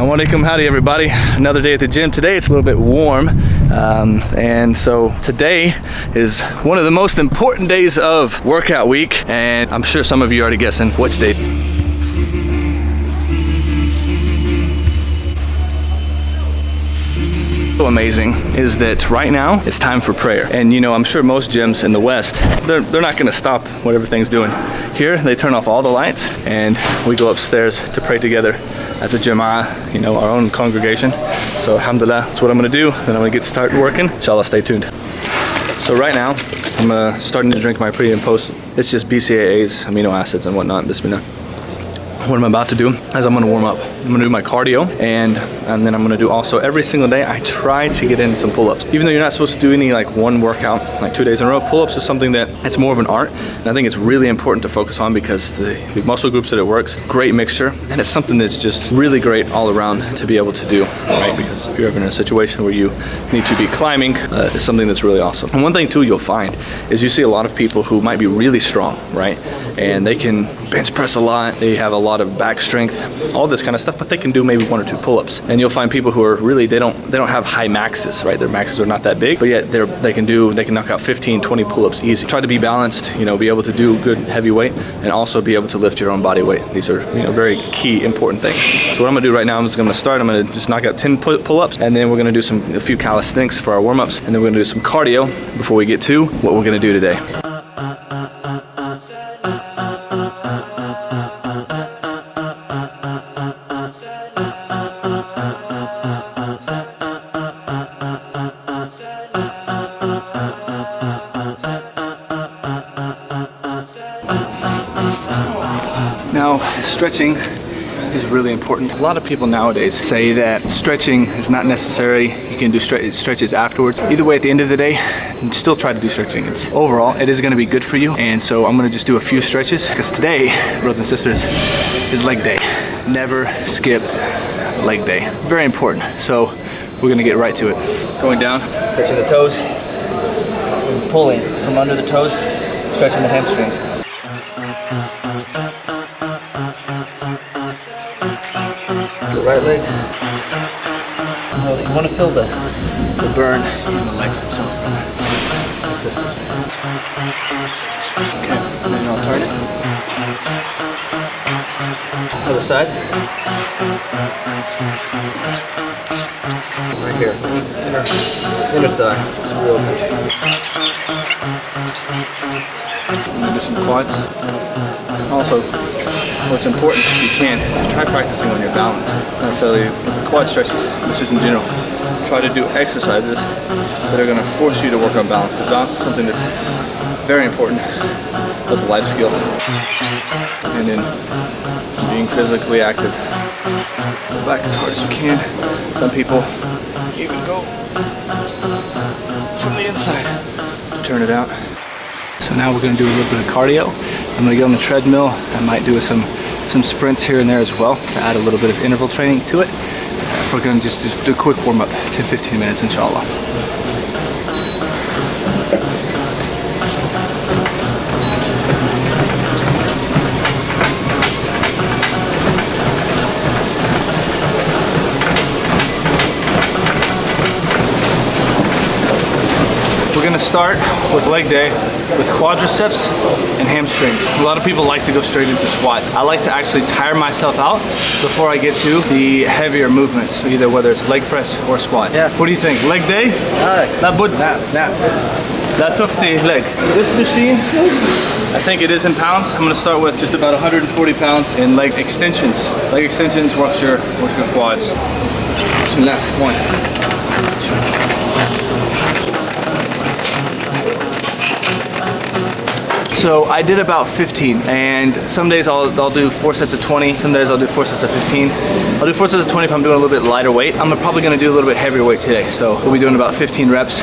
Assalamualaikum, howdy everybody. Another day at the gym. Today it's a little bit warm, and so today is one of the most important days of workout week, and I'm sure some of you are already guessing which day. Amazing is that right now it's time for prayer, and you know, I'm sure most gyms in the West, they're not going to stop what everything's doing. Here they turn off all the lights and we go upstairs to pray together as a jama'ah, you know, our own congregation. So alhamdulillah, that's what I'm going to do, and I'm going to get started working. Inshallah, stay tuned. So right now I'm starting to drink my pre and post. It's just BCAAs, amino acids and whatnot. Bismillah. What I'm about to do is I'm going to warm up. I'm going to do my cardio, and then I'm going to do also every single day I try to get in some pull-ups. Even though you're not supposed to do any like one workout like 2 days in a row, pull-ups is something that it's more of an art, and I think it's really important to focus on because the muscle groups that it works, great mixture, and it's something that's just really great all around to be able to do, right? Because if you're ever in a situation where you need to be climbing, it's something that's really awesome. And one thing too you'll find is you see a lot of people who might be really strong, right? And they can bench press a lot, they have a lot of back strength, all this kind of stuff, but they can do maybe 1 or 2 pull-ups. And you'll find people who are really, they don't have high maxes, right? Their maxes are not that big, but yet they can knock out 15, 20 pull-ups easy. Try to be balanced, you know, be able to do good heavy weight and also be able to lift your own body weight. These are, you know, very key important things. So what I'm gonna do right now, I'm just gonna start, I'm gonna just knock out 10 pull-ups, and then we're gonna do a few calisthenics for our warm-ups, and then we're gonna do some cardio before we get to what we're gonna do today. Now, stretching is really important. A lot of people nowadays say that stretching is not necessary. You can do stretches afterwards. Either way, at the end of the day, still try to do stretching. Overall, it is going to be good for you. And so I'm going to just do a few stretches because today, brothers and sisters, is leg day. Never skip leg day. Very important. So we're going to get right to it. Going down, touching the toes, and pulling from under the toes, stretching the hamstrings. The right leg. You want to feel the burn in the legs themselves. Okay, and then I'll turn it. Other side. Right here. Inner thigh. It's real good. I'm going to do some quads. Also, what's important, if you can, is to try practicing on your balance. Not necessarily with the quad stretches, but just in general. Try to do exercises that are going to force you to work on balance, because balance is something that's very important as a life skill. And then being physically active. Go back as hard as you can. Some people even go from the inside to turn it out. So now we're going to do a little bit of cardio. I'm going to get on the treadmill. I might do some sprints here and there as well to add a little bit of interval training to it. We're going to just do a quick warm-up, 10-15 minutes inshallah. We're going to start with leg day with quadriceps and hamstrings. A lot of people like to go straight into squat. I like to actually tire myself out before I get to the heavier movements, either whether it's leg press or squat. Yeah. What do you think? Leg day? That tufti leg. This machine, I think it is in pounds. I'm going to start with just about 140 pounds in leg extensions. Leg extensions works your quads. Bismillah. 1, 2. So I did about 15, and some days I'll do 4 sets of 20, some days I'll do 4 sets of 15. I'll do 4 sets of 20 if I'm doing a little bit lighter weight. I'm probably gonna do a little bit heavier weight today, so we'll be doing about 15 reps.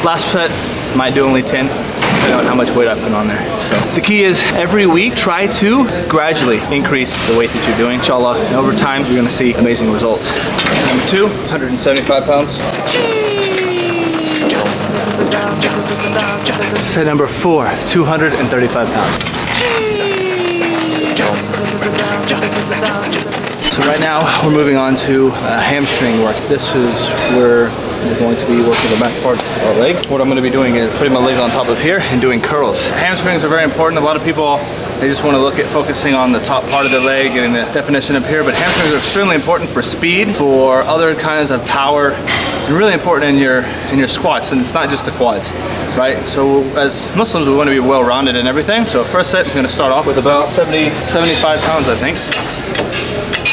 Last set, might do only 10, depending on how much weight I put on there. So the key is every week, try to gradually increase the weight that you're doing, inshallah, and over time, you're gonna see amazing results. Number 2, 175 pounds. Set number 4, 235 pounds. So right now we're moving on to hamstring work. This is where we're going to be working the back part of our leg. What I'm going to be doing is putting my leg on top of here and doing curls. Hamstrings are very important. A lot of people, they just want to look at focusing on the top part of the leg and the definition up here, but hamstrings are extremely important for speed, for other kinds of power, and really important in your squats, and it's not just the quads, right? So as Muslims, we want to be well-rounded in everything. So first set, I'm going to start off with about 75 pounds, I think.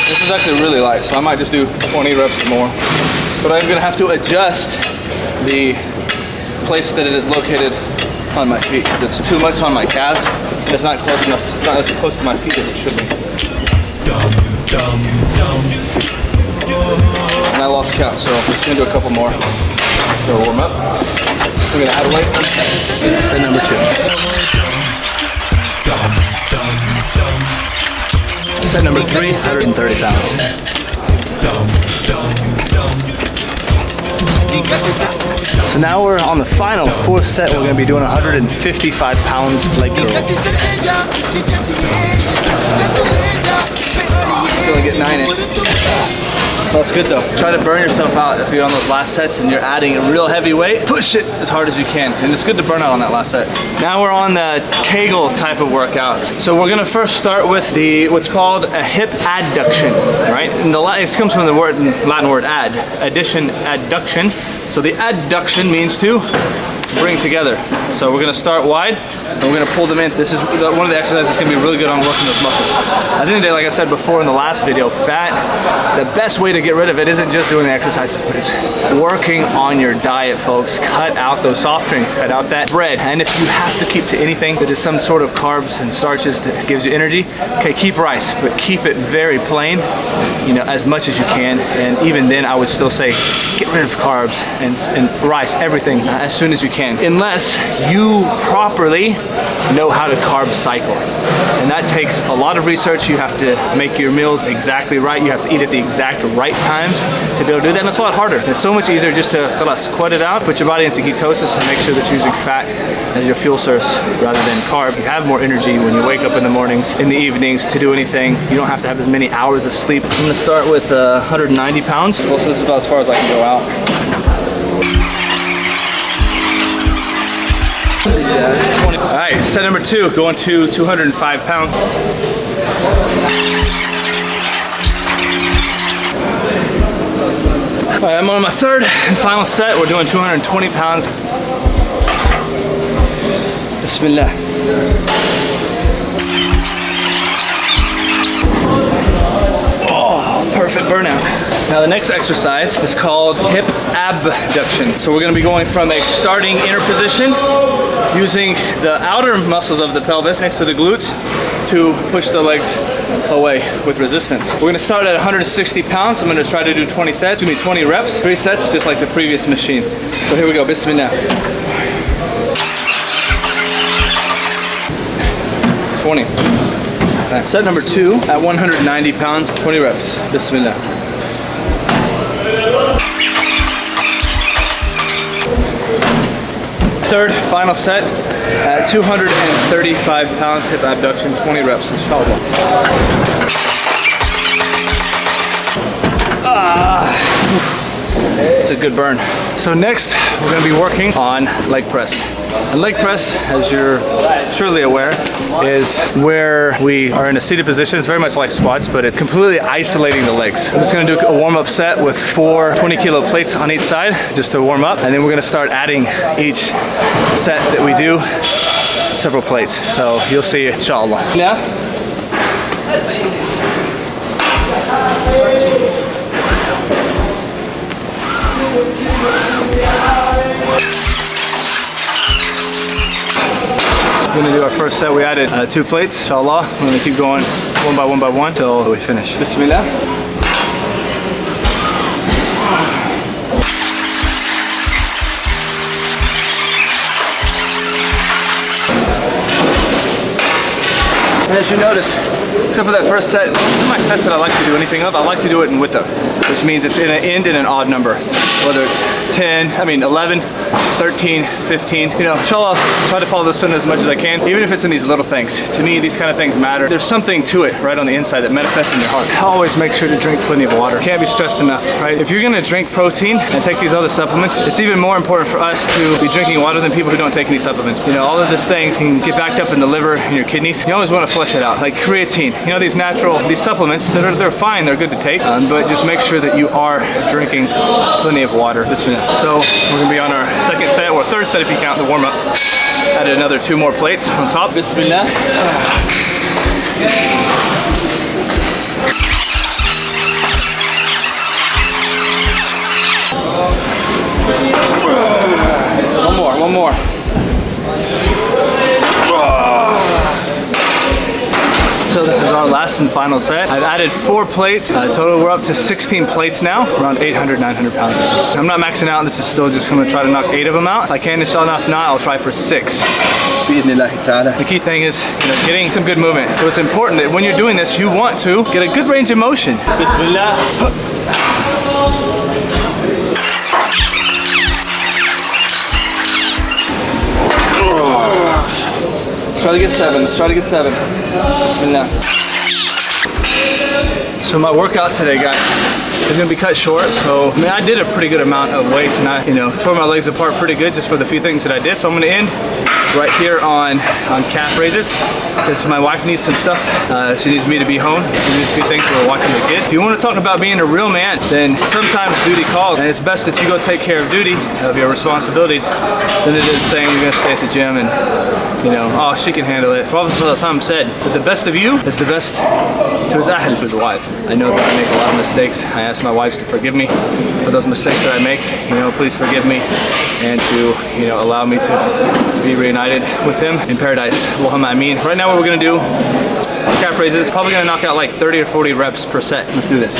This is actually really light, so I might just do 20 reps or more. But I'm going to have to adjust the place that it is located on my feet, because it's too much on my calves. It's not close enough, it's not as close to my feet as it should be. And I lost count, so I'm just going to do a couple more to warm up. We're going to add a weight. Set number 2. Set number 3, 130 pounds. So now we're on the final 4th set. We're going to be doing 155 pounds leg curl. I'm going to get 9 in. That's good though. Try to burn yourself out if you're on those last sets and you're adding a real heavy weight. Push it as hard as you can, and it's good to burn out on that last set. Now we're on the Kegel type of workouts. So we're gonna first start with what's called a hip adduction, right? And it comes from the Latin word ad, addition, adduction. So the adduction means to bring together. So we're gonna start wide and we're gonna pull them in. This is one of the exercises that's gonna be really good on working those muscles. At the end of the day, like I said before in the last video, fat, the best way to get rid of it isn't just doing the exercises, but it's working on your diet, folks. Cut out those soft drinks, cut out that bread. And if you have to keep to anything that is some sort of carbs and starches that gives you energy, okay, keep rice, but keep it very plain, you know, as much as you can. And even then, I would still say, get rid of carbs and rice, everything, as soon as you can. Unless you properly know how to carb cycle. And that takes a lot of research. You have to make your meals exactly right. You have to eat at the exact right times to be able to do that. And it's a lot harder. It's so much easier just to quit it out, put your body into ketosis, and make sure that you're using fat as your fuel source rather than carb. You have more energy when you wake up in the mornings, in the evenings to do anything. You don't have to have as many hours of sleep. I'm gonna start with 190 pounds. So this is about as far as I can go out. Yeah, 20. All right, set number 2, going to 205 pounds. All right, I'm on my 3rd and final set. We're doing 220 pounds. Bismillah. Oh, perfect burnout. Now the next exercise is called hip abduction. So we're gonna be going from a starting inner position, using the outer muscles of the pelvis next to the glutes to push the legs away with resistance. We're gonna start at 160 pounds. I'm gonna try to do 20 sets, 20 reps, 3 sets, just like the previous machine. So here we go, Bismillah. 20. Okay. Set number 2 at 190 pounds, 20 reps, Bismillah. Third, final set at 235 pounds, hip abduction, 20 reps, inshallah. It's a good burn. So next, we're gonna be working on leg press. And leg press, as you're surely aware, is where we are in a seated position. It's very much like squats, but it's completely isolating the legs. I'm just gonna do a warm-up set with 4 20-kilo plates on each side, just to warm up. And then we're gonna start adding each set that we do several plates. So you'll see, inshallah. Yeah. We're gonna do our first set. We added 2 plates, inshallah. We're gonna keep going one by one until we finish. Bismillah. As you notice, Except for that first set, most of my sets that I like to do anything of, I like to do it in witr, which means it's in an end in an odd number. Whether it's 11, 13, 15. You know, inshallah, try to follow the sunnah as much as I can, even if it's in these little things. To me, these kind of things matter. There's something to it right on the inside that manifests in your heart. Always make sure to drink plenty of water. Can't be stressed enough, right? If you're gonna drink protein and take these other supplements, it's even more important for us to be drinking water than people who don't take any supplements. You know, all of these things can get backed up in the liver and your kidneys. You always want to flush it out. Like creatine, you know, these supplements, they're fine, they're good to take, but just make sure that you are drinking plenty of water. So we're gonna be on our second set, or third set if you count the warm-up. Added another 2 more plates on top. Bismillah. One more. So this is our last and final set. I've added 4 plates. Total, we're up to 16 plates now, around 800, 900 pounds. I'm not maxing out. This is still just gonna try to knock 8 of them out. If I can, inshallah, if not, I'll try for 6. The key thing is, you know, getting some good movement. So it's important that when you're doing this, you want to get a good range of motion. Bismillah. Try to get 7. Let's try to get 7. Bismillah. So my workout today, guys, is gonna be cut short. So I mean, I did a pretty good amount of weights, and I, you know, tore my legs apart pretty good just for the few things that I did. So I'm gonna end right here on calf raises, because my wife needs some stuff. She needs me to be home. She needs a few things for watching the kids. If you want to talk about being a real man, then sometimes duty calls, and it's best that you go take care of duty, of your responsibilities, than it is saying you're gonna stay at the gym and, you know, oh, she can handle it. Prophet ﷺ said that the best of you is the best to his ahl, his wives. I know that I make a lot of mistakes. I ask my wives to forgive me for those mistakes that I make. You know, please forgive me, and to, you know, allow me to be reunited with him in paradise. Allahumma Ameen. Right now what we're gonna do, calf raises, probably gonna knock out like 30 or 40 reps per set. Let's do this.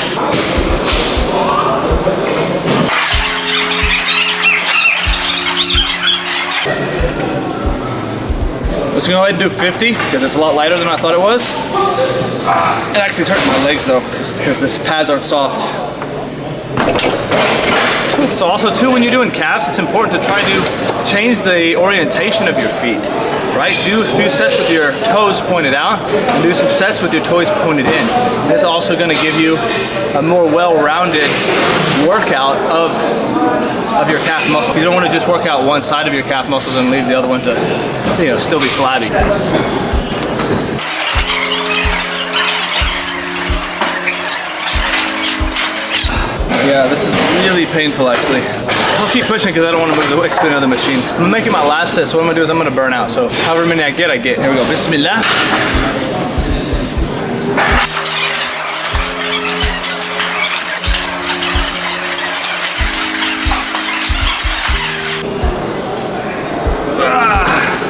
I'm just gonna go ahead and do 50 because it's a lot lighter than I thought it was. It actually is hurting my legs though, just because these pads aren't soft. So also too, when you're doing calves, it's important to try to change the orientation of your feet, right? Do a few sets with your toes pointed out, and do some sets with your toes pointed in. That's also gonna give you a more well-rounded workout of your calf muscle. You don't wanna just work out one side of your calf muscles and leave the other one to, you know, still be flabby. Yeah, this is really painful actually. I'll keep pushing because I don't want to move the weights to another machine. I'm making my last set, so what I'm gonna do is I'm gonna burn out. So however many I get. Here we go. Bismillah.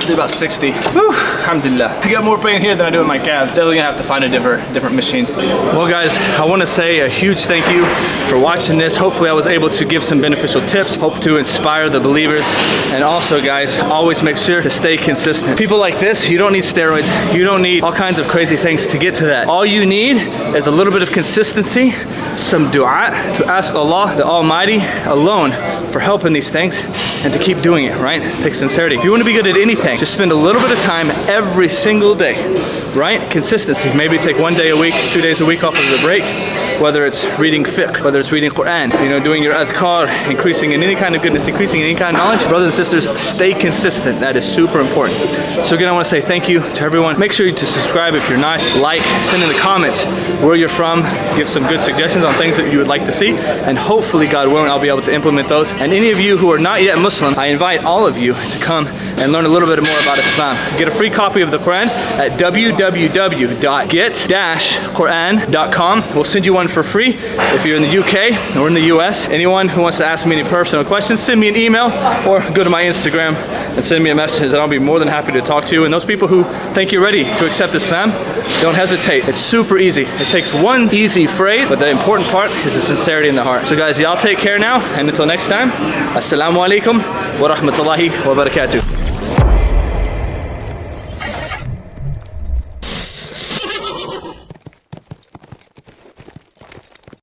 Do about 60. Whew, alhamdulillah. I got more pain here than I do in my calves. Definitely gonna have to find a different machine. Well guys, I wanna say a huge thank you for watching this. Hopefully I was able to give some beneficial tips. Hope to inspire the believers. And also guys, always make sure to stay consistent. People like this, you don't need steroids. You don't need all kinds of crazy things to get to that. All you need is a little bit of consistency, some dua, to ask Allah, the Almighty, alone for help in these things, and to keep doing it, right? It takes sincerity. If you wanna be good at anything, just spend a little bit of time every single day, right? Consistency. Maybe take 1 day a week, 2 days a week off of the break, whether it's reading fiqh, whether it's reading Quran, you know, doing your adhkar, increasing in any kind of goodness, increasing in any kind of knowledge. Brothers and sisters, stay consistent. That is super important. So again, I want to say thank you to everyone. Make sure to subscribe if you're not, like, send in the comments where you're from, give some good suggestions on things that you would like to see, and hopefully, God willing, I'll be able to implement those. And any of you who are not yet Muslim, I invite all of you to come and learn a little bit more about Islam. Get a free copy of the Quran at www.get-quran.com. We'll send you one for free if you're in the UK or in the US. Anyone who wants to ask me any personal questions, send me an email or go to my Instagram and send me a message, and I'll be more than happy to talk to you. And those people who think you're ready to accept Islam, don't hesitate. It's super easy. It takes one easy phrase, but the important part is the sincerity in the heart. So guys, y'all take care now, and until next time, assalamu alaikum wa rahmatullahi wa barakatuh.